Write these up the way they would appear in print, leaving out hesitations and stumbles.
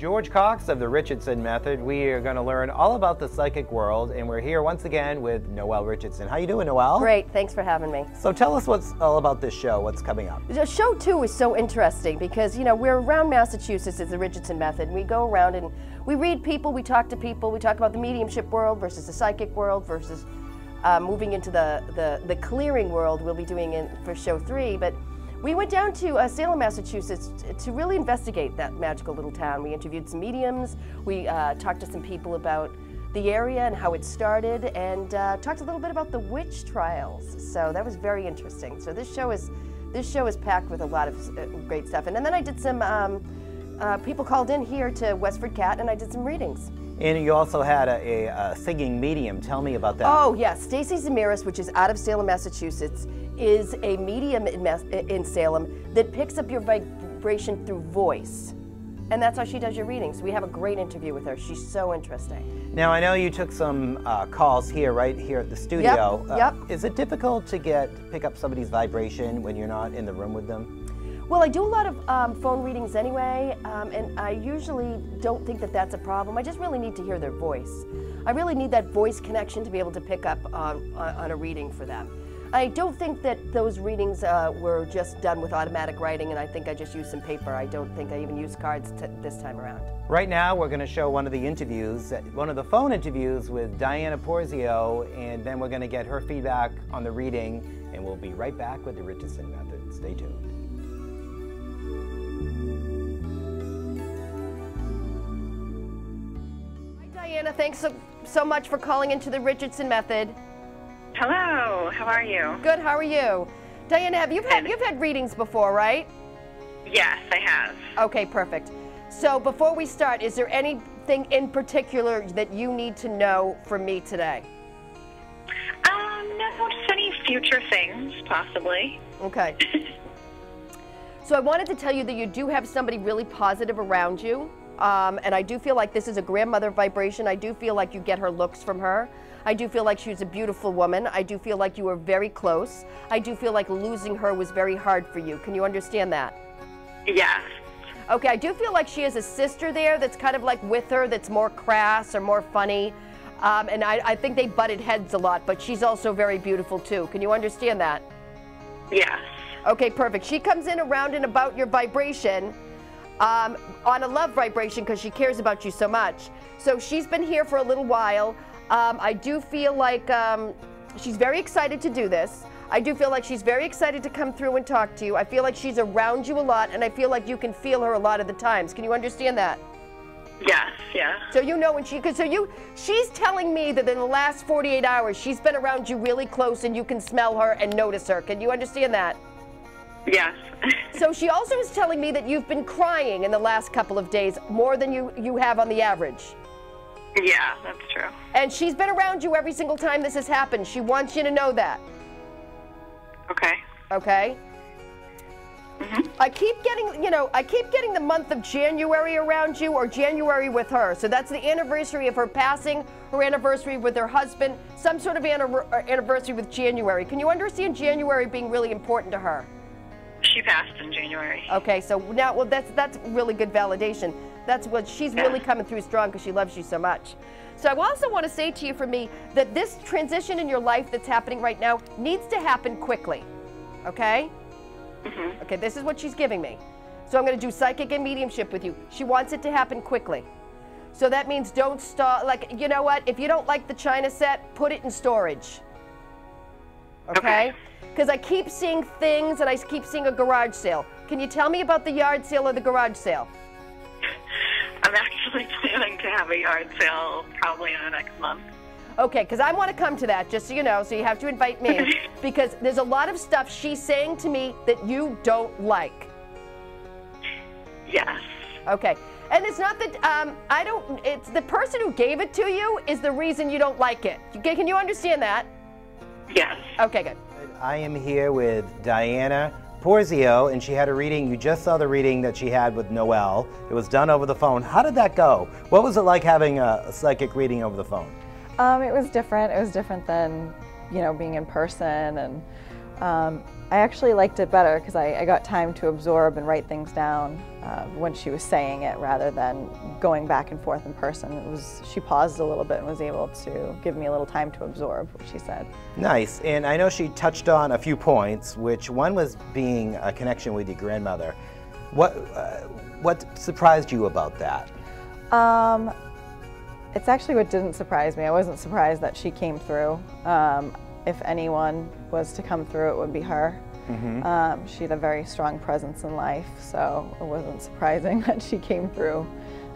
George Cox of the Richardson Method. We are going to learn all about the psychic world, and we're here once again with Noel Richardson. How you doing, Noel? Great, thanks for having me. So tell us what's all about this show, what's coming up. The show 2 is so interesting because, you know, we're around Massachusetts as the Richardson Method. We go around and we read people, we talk to people, we talk about the mediumship world versus the psychic world versus moving into the clearing world we'll be doing for show 3. But we went down to Salem, Massachusetts to really investigate that magical little town. We interviewed some mediums, we talked to some people about the area and how it started, and talked a little bit about the witch trials. So that was very interesting. So this show is packed with a lot of great stuff. And then I did some, people called in here to WestfordCAT and I did some readings. And you also had a singing medium. Tell me about that. Oh, yes. Stasia Zimeris, which is out of Salem, Massachusetts, is a medium in Salem that picks up your vibration through voice. And that's how she does your readings. We have a great interview with her. She's so interesting. Now, I know you took some calls here, right here at the studio. Yep. Is it difficult to pick up somebody's vibration when you're not in the room with them? Well, I do a lot of phone readings anyway, and I usually don't think that that's a problem. I just really need to hear their voice. I really need that voice connection to be able to pick up on a reading for them. I don't think that those readings were just done with automatic writing, and I think I just used some paper. I don't think I even used cards this time around. Right now, we're going to show one of the interviews, one of the phone interviews with Diana Porzio, and then we're going to get her feedback on the reading, and we'll be right back with the Richardson Method. Stay tuned. Diana, thanks so much for calling into the Richardson Method. Hello, how are you? Good, how are you? Diana, you've had readings before, right? Yes, I have. Okay, perfect. So before we start, is there anything in particular that you need to know from me today? No, just any future things, possibly. Okay. So I wanted to tell you that you do have somebody really positive around you. And I do feel like this is a grandmother vibration. I do feel like you get her looks from her. I do feel like she's a beautiful woman. I do feel like you were very close. I do feel like losing her was very hard for you. Can you understand that? Yes. Okay, I do feel like she has a sister there that's kind of like with her, that's more crass or more funny. And I think they butted heads a lot, but she's also very beautiful too. Can you understand that? Yes. Okay, perfect. She comes in around and about your vibration. On a love vibration because she cares about you so much. So she's been here for a little while. I do feel like she's very excited to do this. I do feel like she's very excited to come through and talk to you. I feel like she's around you a lot, and I feel like you can feel her a lot of the times. Can you understand that? Yes, yeah. So you know when she's telling me that in the last 48 hours she's been around you really close and you can smell her and notice her. Can you understand that? Yes. So she also is telling me that you've been crying in the last couple of days, more than you have on the average. Yeah, that's true. And she's been around you every single time this has happened. She wants you to know that. Okay. Okay? Mm-hmm. I keep getting the month of January around you, or January with her. So that's the anniversary of her passing, her anniversary with her husband, some sort of anniversary with January. Can you understand January being really important to her? She passed in January. Okay, so now, well, that's really good validation. That's what she's really coming through strong because she loves you so much. So I also want to say to you, for me, that this transition in your life that's happening right now needs to happen quickly. Okay? Mm-hmm. Okay, this is what she's giving me. So I'm going to do psychic and mediumship with you. She wants it to happen quickly. So that means don't start, like, you know what? If you don't like the china set, put it in storage. Okay? Because I keep seeing things and I keep seeing a garage sale. Can you tell me about the yard sale or the garage sale? I'm actually planning to have a yard sale probably in the next month. Okay, because I want to come to that, just so you know, so you have to invite me. Because there's a lot of stuff she's saying to me that you don't like. Yes. Okay. And it's not that, it's the person who gave it to you is the reason you don't like it. Can you understand that? Yes. Okay, good. I am here with Diana Porzio, and she had a reading. You just saw the reading that she had with Noel. It was done over the phone. How did that go? What was it like having a psychic reading over the phone? It was different. It was different than, you know, being in person, and I actually liked it better because I got time to absorb and write things down when she was saying it rather than going back and forth in person. She paused a little bit and was able to give me a little time to absorb what she said. Nice, and I know she touched on a few points, which one was being a connection with your grandmother. What surprised you about that? It's actually what didn't surprise me. I wasn't surprised that she came through. If anyone was to come through, it would be her. Mm-hmm. She had a very strong presence in life, so it wasn't surprising that she came through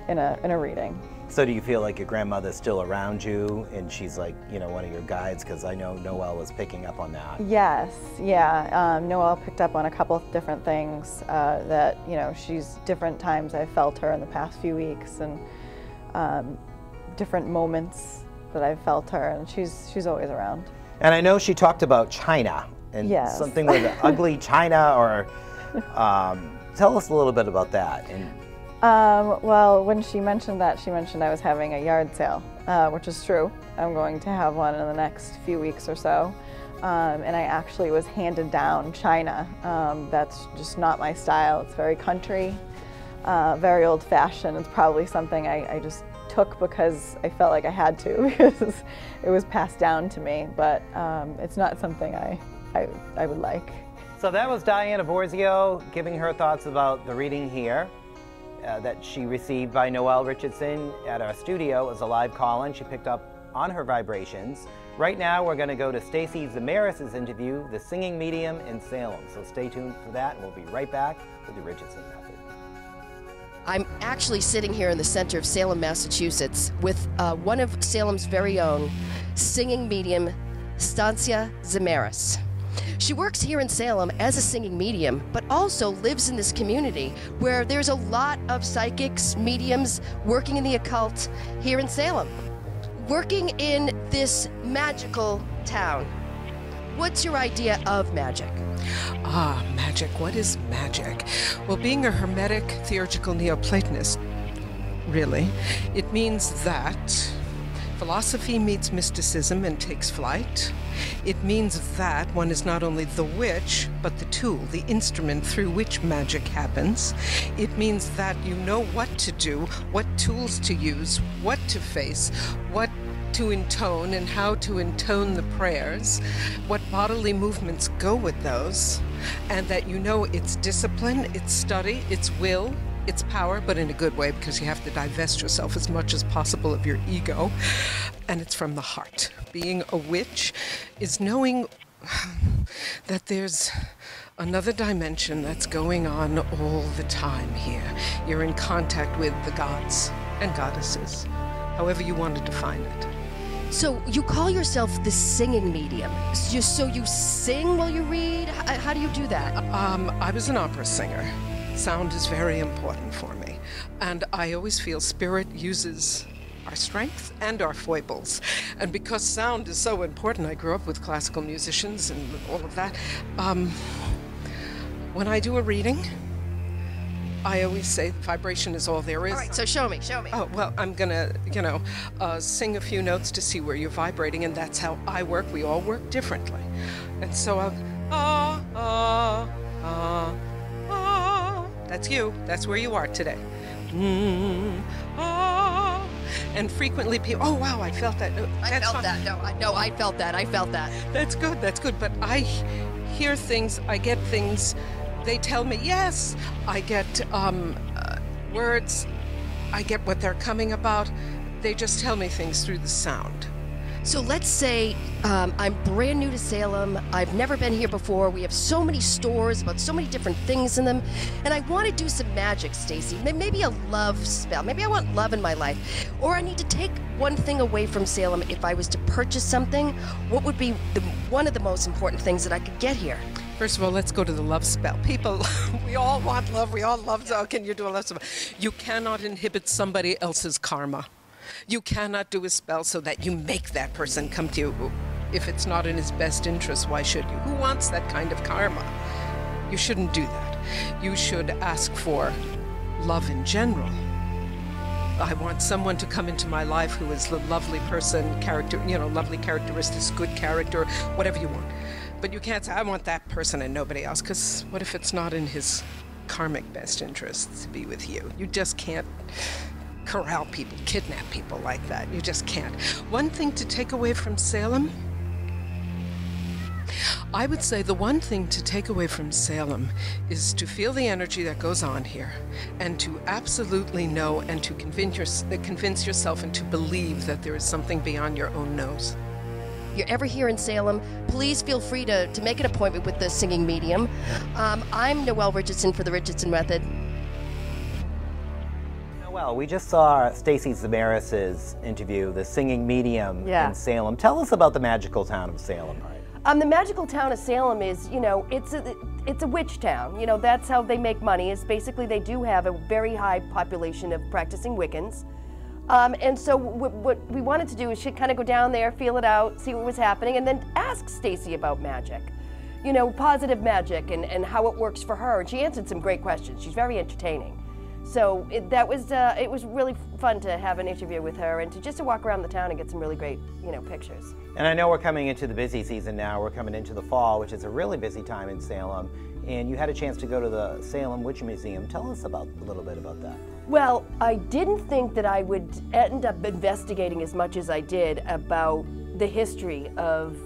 in a reading. So do you feel like your grandmother's still around you and she's like, you know, one of your guides? Because I know Noel was picking up on that. Yes, yeah. Noel picked up on a couple of different things that, you know, different times I've felt her in the past few weeks, and different moments that I've felt her, and she's always around. And I know she talked about China and yes. something with ugly China, or tell us a little bit about that. Well, when she mentioned that, she mentioned I was having a yard sale, which is true. I'm going to have one in the next few weeks or so. And I actually was handed down china. That's just not my style. It's very country, very old-fashioned. It's probably something I just took because I felt like I had to, because it was passed down to me, but it's not something I would like. So that was Diana Borzio giving her thoughts about the reading here that she received by Noel Richardson at our studio. It was a live call-in. She picked up on her vibrations. Right now we're going to go to Stasia Zimeris' interview, The Singing Medium in Salem. So stay tuned for that, and we'll be right back with the Richardson Method. I'm actually sitting here in the center of Salem, Massachusetts, with one of Salem's very own singing medium, Stasia Zimeris. She works here in Salem as a singing medium, but also lives in this community where there's a lot of psychics, mediums working in the occult here in Salem, working in this magical town. What's your idea of magic? Magic. What is magic? Well, being a Hermetic theurgical Neoplatonist, really, it means that philosophy meets mysticism and takes flight. It means that one is not only the witch, but the tool, the instrument through which magic happens. It means that you know what to do, what tools to use, what to face, what to intone and how to intone the prayers, what bodily movements go with those, and that you know it's discipline, it's study, it's will, it's power, but in a good way, because you have to divest yourself as much as possible of your ego, and it's from the heart. Being a witch is knowing that there's another dimension that's going on all the time here. You're in contact with the gods and goddesses, however you want to define it. So you call yourself the singing medium. So you sing while you read? How do you do that? I was an opera singer. Sound is very important for me. And I always feel spirit uses our strengths and our foibles. And because sound is so important, I grew up with classical musicians and all of that. When I do a reading, I always say vibration is all there is. All right, so show me. Oh, well, I'm gonna, sing a few notes to see where you're vibrating, and that's how I work. We all work differently. And so I'll, that's you. That's where you are today. And frequently people, oh, wow, I felt that. I felt that. That's good. But I hear things, I get things. They tell me, yes, I get words, I get what they're coming about. They just tell me things through the sound. So let's say I'm brand new to Salem. I've never been here before. We have so many stores about so many different things in them. And I want to do some magic, Stasia. Maybe a love spell. Maybe I want love in my life. Or I need to take one thing away from Salem. If I was to purchase something, what would be one of the most important things that I could get here? First of all, let's go to the love spell. People, we all want love. We all love, so can you do a love spell? You cannot inhibit somebody else's karma. You cannot do a spell so that you make that person come to you. If it's not in his best interest, why should you? Who wants that kind of karma? You shouldn't do that. You should ask for love in general. I want someone to come into my life who is a lovely person, lovely characteristics, good character, whatever you want. But you can't say, I want that person and nobody else, because what if it's not in his karmic best interest to be with you? You just can't corral people, kidnap people like that. You just can't. One thing to take away from Salem, I would say the one thing to take away from Salem is to feel the energy that goes on here and to absolutely know and to convince yourself and to believe that there is something beyond your own nose. If you're ever here in Salem, please feel free to make an appointment with the singing medium. I'm Noel Richardson for the Richardson Method. Well, we just saw Stasia Zimeris' interview, The Singing Medium in Salem. Tell us about the magical town of Salem. The magical town of Salem is, you know, it's a witch town. You know, that's how they make money, is basically they do have a very high population of practicing Wiccans. And so what we wanted to do is kind of go down there, feel it out, see what was happening, and then ask Stasia about magic. You know, positive magic and how it works for her. And she answered some great questions. She's very entertaining. So it was really fun to have an interview with her and to walk around the town and get some really great, you know, pictures. And I know we're coming into the busy season now. We're coming into the fall, which is a really busy time in Salem. And you had a chance to go to the Salem Witch Museum. Tell us a little bit about that. Well, I didn't think that I would end up investigating as much as I did about the history of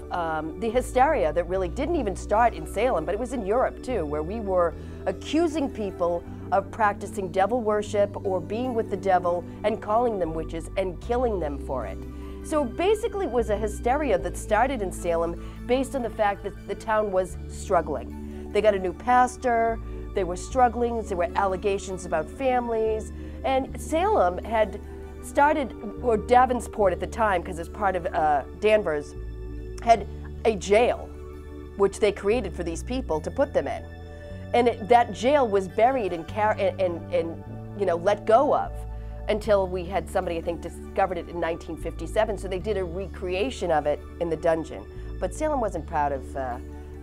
the hysteria that really didn't even start in Salem, but it was in Europe too, where we were accusing people of practicing devil worship or being with the devil and calling them witches and killing them for it. So basically it was a hysteria that started in Salem based on the fact that the town was struggling. They got a new pastor, they were struggling, there were allegations about families, and Salem had started, or Davenport at the time, because it's part of Danvers, had a jail, which they created for these people to put them in. And that jail was buried and you know, let go of until we had somebody, I think, discovered it in 1957. So they did a recreation of it in the dungeon. But Salem wasn't proud of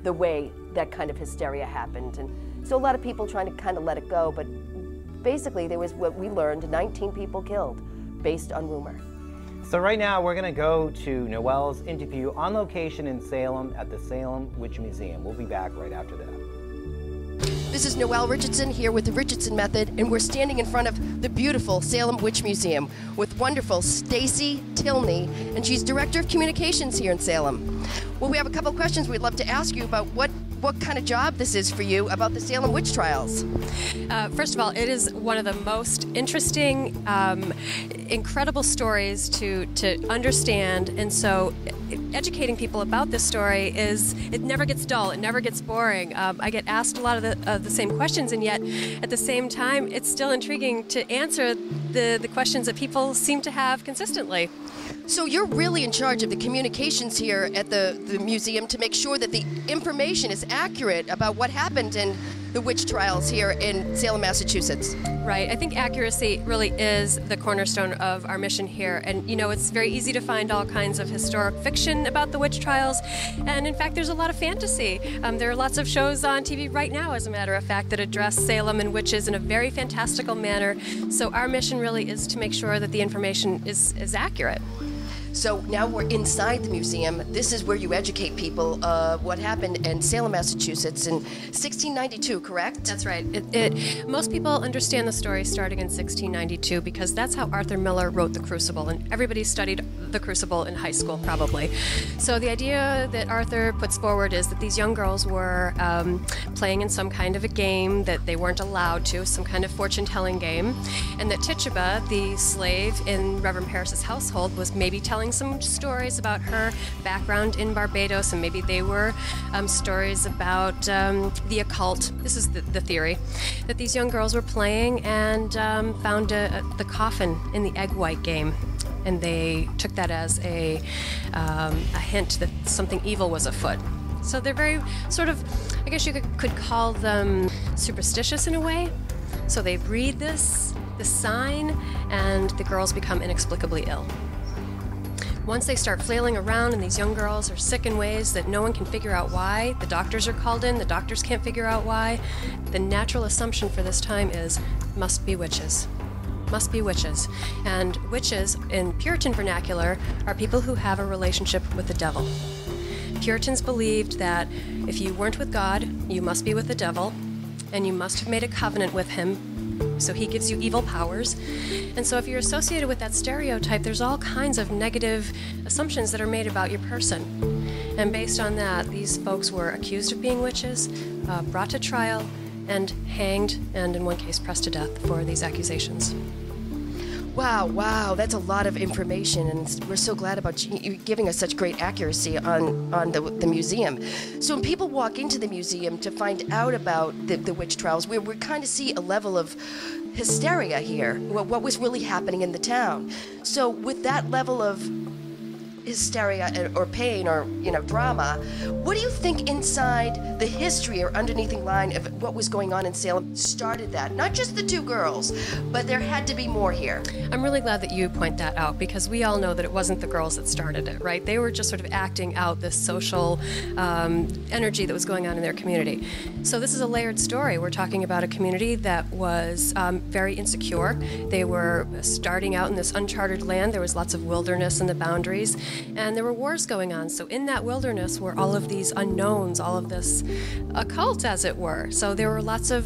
the way that kind of hysteria happened. And so a lot of people trying to kind of let it go. But basically, there was what we learned, 19 people killed based on rumor. So right now, we're going to go to Noel's interview on location in Salem at the Salem Witch Museum. We'll be back right after that. This is Noel Richardson here with the Richardson Method, and we're standing in front of the beautiful Salem Witch Museum with wonderful Stacy Tilney, and she's Director of Communications here in Salem. Well, we have a couple of questions we'd love to ask you about what kind of job this is for you about the Salem witch trials. First of all, it is one of the most interesting, incredible stories to understand, and so educating people about this story it never gets dull, it never gets boring. I get asked a lot of the same questions, and yet at the same time it's still intriguing to answer the questions that people seem to have consistently. So you're really in charge of the communications here at the museum to make sure that the information is accurate about what happened in the witch trials here in Salem, Massachusetts. Right. I think accuracy really is the cornerstone of our mission here. And, you know, it's very easy to find all kinds of historic fiction about the witch trials. And, in fact, there's a lot of fantasy. There are lots of shows on TV right now, as a matter of fact, that address Salem and witches in a very fantastical manner. So our mission really is to make sure that the information is accurate. So now we're inside the museum. This is where you educate people what happened in Salem, Massachusetts in 1692, correct? That's right. Most people understand the story starting in 1692 because that's how Arthur Miller wrote The Crucible, and everybody studied The Crucible in high school, probably. So the idea that Arthur puts forward is that these young girls were playing in some kind of a game that they weren't allowed to, some kind of fortune-telling game, and that Tituba, the slave in Reverend Parris's household, was maybe telling some stories about her background in Barbados, and maybe they were stories about the occult. This is the theory, that these young girls were playing and found the coffin in the egg white game, and they took that as a hint that something evil was afoot. So they're very sort of, I guess you could call them superstitious in a way. So they read the sign, and the girls become inexplicably ill. Once they start flailing around and these young girls are sick in ways that no one can figure out why, the doctors are called in, the doctors can't figure out why, the natural assumption for this time is, must be witches. Must be witches. And witches, in Puritan vernacular, are people who have a relationship with the devil. Puritans believed that if you weren't with God, you must be with the devil, and you must have made a covenant with him, so he gives you evil powers. And so if you're associated with that stereotype, there's all kinds of negative assumptions that are made about your person. And based on that, these folks were accused of being witches, brought to trial, and hanged, and in one case pressed to death for these accusations. Wow, that's a lot of information, and we're so glad about you giving us such great accuracy on the museum. So when people walk into the museum to find out about the witch trials, we kind of see a level of hysteria here, what was really happening in the town. So with that level of hysteria or pain or drama, what do you think inside the history or underneath the line of what was going on in Salem started that? Not just the two girls, but there had to be more here. I'm really glad that you point that out, because we all know that it wasn't the girls that started it, right? They were just sort of acting out this social energy that was going on in their community. So this is a layered story. We're talking about a community that was very insecure. They were starting out in this uncharted land. There was lots of wilderness in the boundaries, and there were wars going on. So in that wilderness were all of these unknowns, all of this occult, as it were. So there were lots of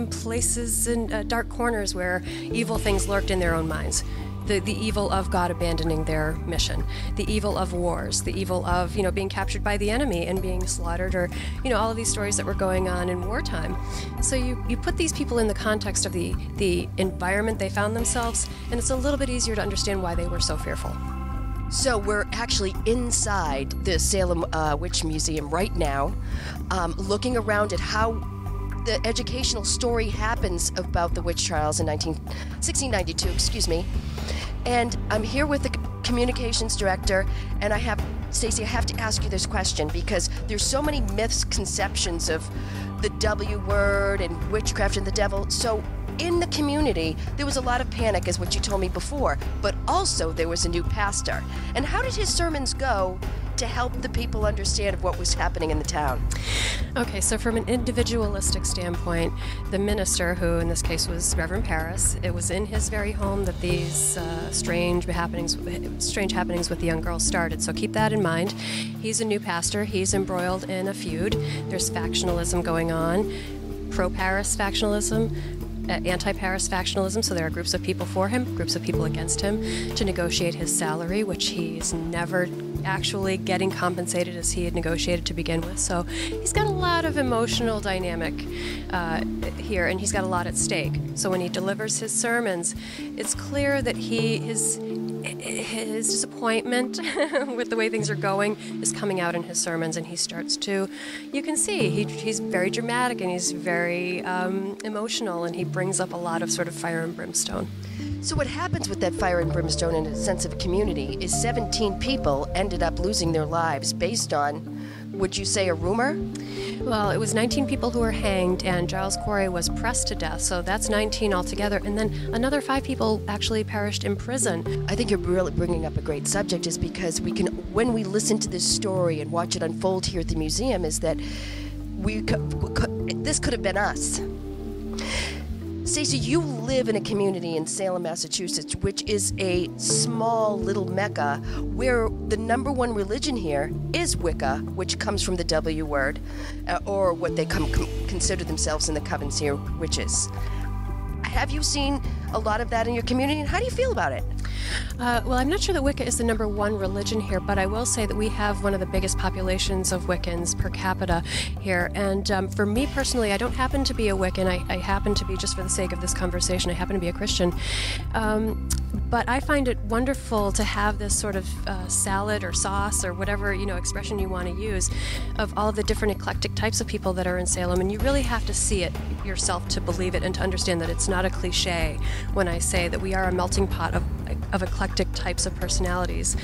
places and dark corners where evil things lurked in their own minds. The evil of God abandoning their mission, the evil of wars, the evil of being captured by the enemy and being slaughtered, or all of these stories that were going on in wartime. So you put these people in the context of the environment they found themselves, and it's a little bit easier to understand why they were so fearful. So we're actually inside the Salem Witch Museum right now, looking around at how the educational story happens about the witch trials in 1692, excuse me. And I'm here with the communications director, and Stasia, I have to ask you this question, because there's so many misconceptions of the W word and witchcraft and the devil. So in the community, there was a lot of panic, as what you told me before, but also there was a new pastor. And how did his sermons go to help the people understand what was happening in the town? Okay, so from an individualistic standpoint, the minister, who in this case was Reverend Paris, it was in his very home that these strange happenings with the young girls started. So keep that in mind. He's a new pastor. He's embroiled in a feud. There's factionalism going on, pro-Paris factionalism, anti-Paris factionalism, so there are groups of people for him, groups of people against him, to negotiate his salary, which he's never actually getting compensated as he had negotiated to begin with. So he's got a lot of emotional dynamic here, and he's got a lot at stake. So when he delivers his sermons, it's clear that his disappointment with the way things are going is coming out in his sermons, and he starts to, you can see, he's very dramatic, and he's very emotional, and he brings up a lot of sort of fire and brimstone. So what happens with that fire and brimstone and a sense of community is 17 people ended up losing their lives based on, would you say, a rumor? Well, it was 19 people who were hanged, and Giles Corey was pressed to death, so that's 19 altogether, and then another 5 people actually perished in prison. I think you're really bringing up a great subject, is because we can, when we listen to this story and watch it unfold here at the museum, is that this could have been us. Stasia, you live in a community in Salem, Massachusetts, which is a small little mecca where the #1 religion here is Wicca, which comes from the W word, or what they consider themselves in the covens here, witches. Have you seen a lot of that in your community, and how do you feel about it? Well, I'm not sure that Wicca is the #1 religion here, but I will say that we have one of the biggest populations of Wiccans per capita here. And for me personally, I don't happen to be a Wiccan. I happen to be, just for the sake of this conversation, I happen to be a Christian. But I find it wonderful to have this sort of salad or sauce or whatever expression you want to use of all of the different eclectic types of people that are in Salem. And you really have to see it yourself to believe it and to understand that it's not a cliche when I say that we are a melting pot of eclectic types of personalities.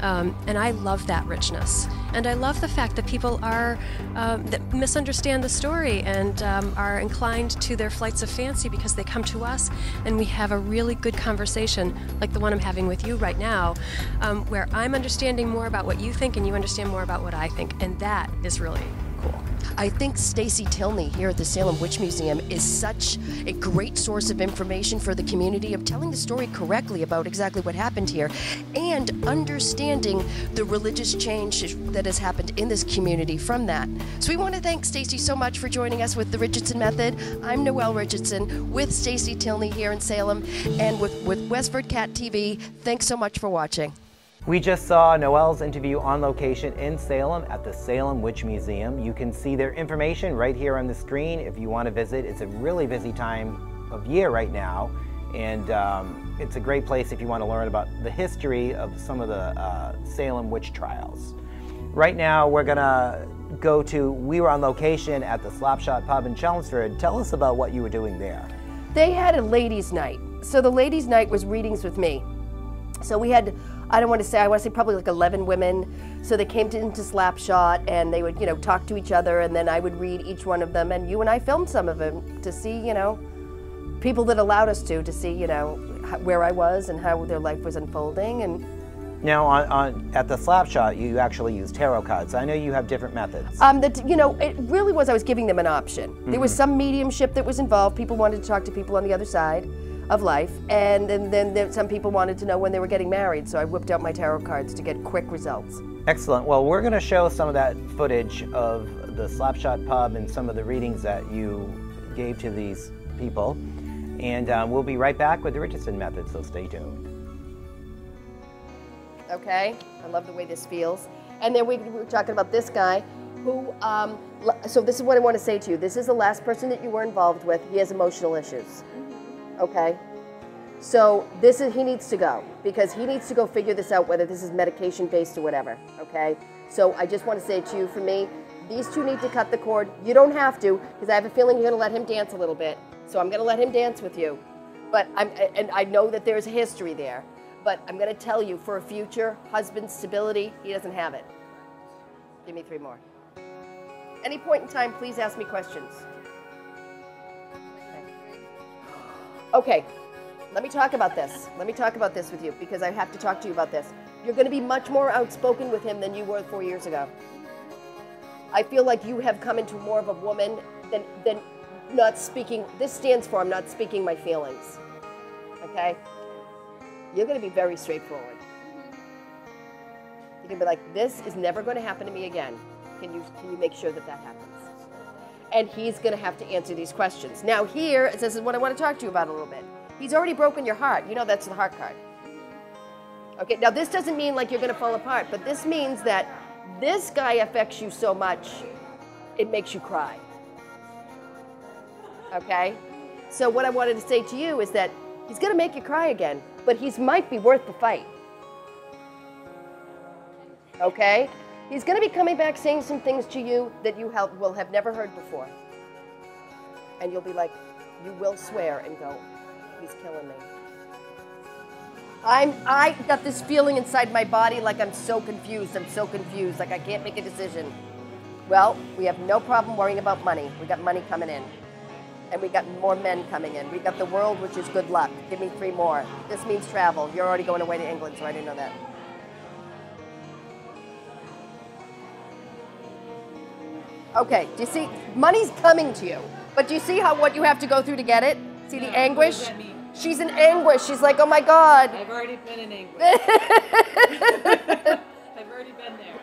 And I love that richness. And I love the fact that people are that misunderstand the story and are inclined to their flights of fancy because they come to us and we have a really good conversation, like the one I'm having with you right now, where I'm understanding more about what you think and you understand more about what I think. And that is really cool. I think Stacy Tilney here at the Salem Witch Museum is such a great source of information for the community of telling the story correctly about exactly what happened here and understanding the religious change that has happened in this community from that. So we want to thank Stacy so much for joining us with the Richardson Method. I'm Noel Richardson with Stacy Tilney here in Salem and with WestfordCAT TV. Thanks so much for watching. We just saw Noel's interview on location in Salem at the Salem Witch Museum. You can see their information right here on the screen if you want to visit. It's a really busy time of year right now, and it's a great place if you want to learn about the history of some of the Salem witch trials. Right now we're gonna we were on location at the Slapshot Pub in Chelmsford. Tell us about what you were doing there. They had a ladies' night. So the ladies' night was readings with me. So we had, I want to say probably like 11 women. So they came into Slapshot and they would, talk to each other, and then I would read each one of them, and you and I filmed some of them to see, people that allowed us to see, where I was and how their life was unfolding. And now at the Slapshot, you actually use tarot cards. I know you have different methods. It really was, I was giving them an option. There was some mediumship that was involved. People wanted to talk to people on the other side of life, and then some people wanted to know when they were getting married, so I whipped out my tarot cards to get quick results. Excellent. Well, we're going to show some of that footage of the Slapshot Pub and some of the readings that you gave to these people, and we'll be right back with the Richardson Method, so stay tuned. Okay, I love the way this feels. And then we were talking about this guy who, so this is what I want to say to you. This is the last person that you were involved with. He has emotional issues. Okay, so he needs to go, because he needs to go figure this out, whether this is medication based or whatever. Okay, so I just want to say to you, for me, these two need to cut the cord. You don't have to, because I have a feeling you're going to let him dance a little bit, so I'm going to let him dance with you. But I know that there's a history there, but I'm going to tell you, for a future husband stability, he doesn't have it. Give me 3 more. Any point in time, please ask me questions. Okay, let me talk about this. Let me talk about this with you, because I have to talk to you about this. You're going to be much more outspoken with him than you were 4 years ago. I feel like you have come into more of a woman than not speaking. This stands for I'm not speaking my feelings. Okay? You're going to be very straightforward. You're going to be like, this is never going to happen to me again. Can you make sure that happens? And he's going to have to answer these questions. Now here, this is what I want to talk to you about a little bit. He's already broken your heart. You know that's the heart card. Okay, now this doesn't mean like you're going to fall apart, but this means that this guy affects you so much, it makes you cry. Okay? So what I wanted to say to you is that he's going to make you cry again, but he might be worth the fight. Okay? He's going to be coming back saying some things to you that you will have never heard before. And you'll be like, you will swear and go, he's killing me. I got this feeling inside my body like I'm so confused, like I can't make a decision. Well, we have no problem worrying about money. We got money coming in. And we got more men coming in. We got the world, which is good luck. Give me 3 more. This means travel. You're already going away to England, so I didn't know that. Okay, do you see? Money's coming to you. But do you see what you have to go through to get it? See the anguish? She's in anguish. She's like, oh my God. I've already been in anguish. I've already been there.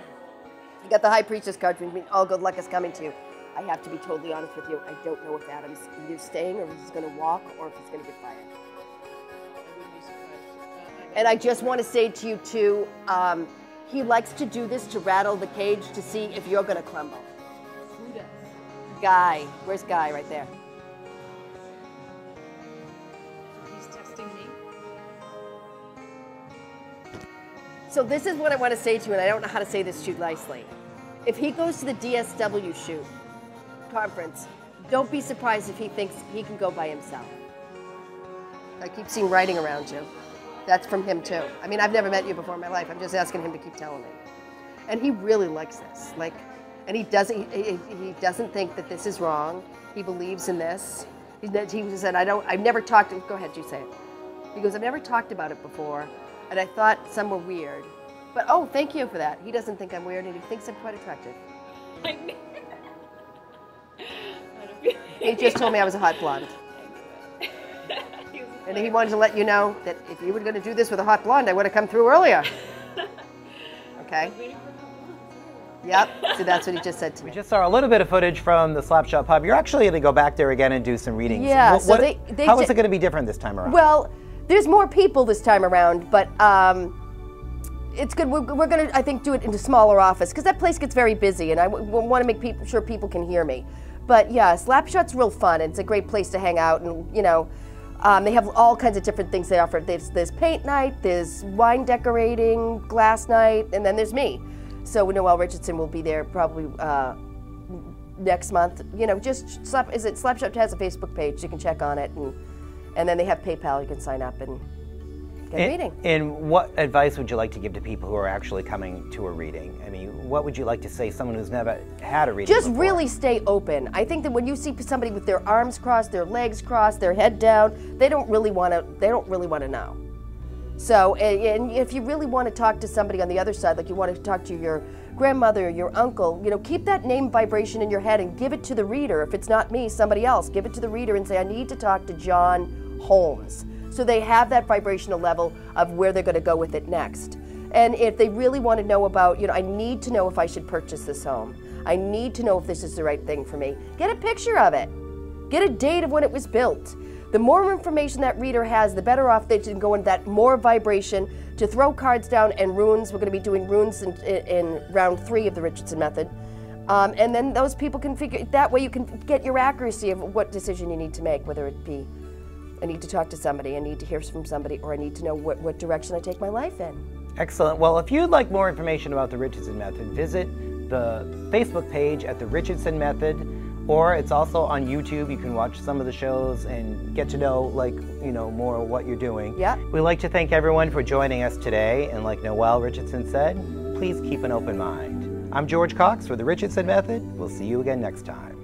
You got the High Priestess card, which means all good luck is coming to you. I have to be totally honest with you. I don't know if Adam's either staying or if he's going to walk or if he's going to get fired. And I just want to say to you, too, he likes to do this to rattle the cage to see if you're going to crumble. Who does? Guy. Where's Guy? Right there. He's testing me. So this is what I want to say to you, and I don't know how to say this to you nicely. If he goes to the DSW conference, don't be surprised if he thinks he can go by himself. I keep seeing writing around you. That's from him too. I mean, I've never met you before in my life. I'm just asking him to keep telling me. And he really likes this. And he doesn't think that this is wrong. He believes in this. He said, I've never talked, go ahead, you say it. He goes, I've never talked about it before, and I thought some were weird. But, oh, thank you for that. He doesn't think I'm weird, and he thinks I'm quite attractive. He just told me I was a hot blonde. And he wanted to let you know that if you were going to do this with a hot blonde, I would have come through earlier. Okay? Yep. So that's what he just said to me. We just saw a little bit of footage from the Slapshot Pub. You're actually going to go back there again and do some readings. Yeah. How is it going to be different this time around? Well, there's more people this time around, but it's good. We're going to, I think, do it in a smaller office because that place gets very busy, and I want to make sure people can hear me. But yeah, Slapshot's real fun, and it's a great place to hang out, and you know, they have all kinds of different things they offer. There's paint night, there's wine decorating, glass night, and then there's me. So Noel Richardson will be there probably next month. You know, just Slapshot has a Facebook page, you can check on it, and then they have PayPal, you can sign up and get a reading. And what advice would you like to give to people who are actually coming to a reading? I mean, what would you like to say to someone who's never had a reading Just before? really stay open. I think that when you see somebody with their arms crossed, their legs crossed, their head down, they don't really want to know. So, and if you really want to talk to somebody on the other side, like you want to talk to your grandmother or your uncle, you know, keep that name vibration in your head and give it to the reader. If it's not me, somebody else, give it to the reader and say, I need to talk to John Holmes. So they have that vibrational level of where they're going to go with it next. And if they really want to know about, you know, I need to know if I should purchase this home. I need to know if this is the right thing for me. Get a picture of it. Get a date of when it was built. The more information that reader has, the better off they can go in that more vibration to throw cards down and runes. We're going to be doing runes in round 3 of the Richardson Method. And then those people can figure, that way you can get your accuracy of what decision you need to make, whether it be, I need to talk to somebody, I need to hear from somebody, or I need to know what direction I take my life in. Excellent. Well, if you'd like more information about the Richardson Method, visit the Facebook page at the Richardson Method, or it's also on YouTube. You can watch some of the shows and get to know, like, you know, more what you're doing. Yeah. We'd like to thank everyone for joining us today, and like Noel Richardson said, please keep an open mind. I'm George Cox for the Richardson Method. We'll see you again next time.